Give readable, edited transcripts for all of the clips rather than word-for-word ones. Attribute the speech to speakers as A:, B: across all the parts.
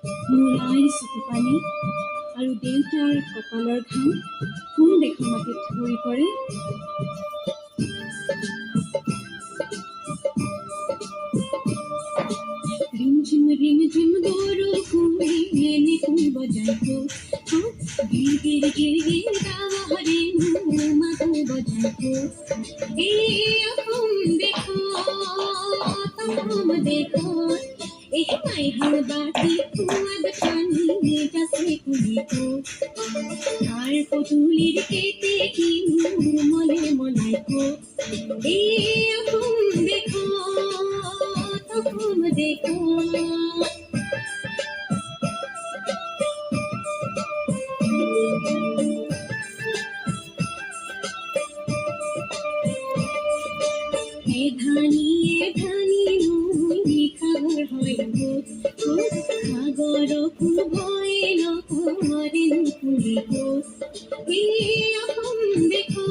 A: মোৰ আইৰ চকু পানী আৰু দেউতাৰ কপালৰ ঘাম কোন দেশৰ মাটিত ভৰি পৰে। ৰিমঝিম বৰষুণে নিকুল বজাইতো গিৰ গিৰ গিৰ গিৰ গাৱৰে মোৰ মাতো বজাইতো এই অসম দেখত এই মাইহাৰ বাটি সোৱাদ পানী গাছে কুলিতো তাৰ পদূলিৰ কেতেকী মোৰ মনে মনাইতো এই অসম দেখত ধানি মই সাগৰ হয় সাগৰকো ভয় নকৰে পুলিব এই অসম দেখত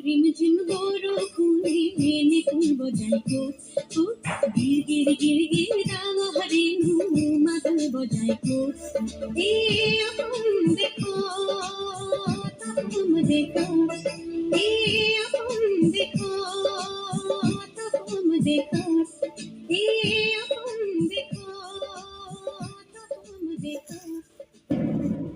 A: রিমঝিম বৰষুণে নিকুল বজাইতো গিৰ গিৰ গিৰ গিৰ গাৱৰে মোৰ মাতো বজাইতো এই অসম দেখত এই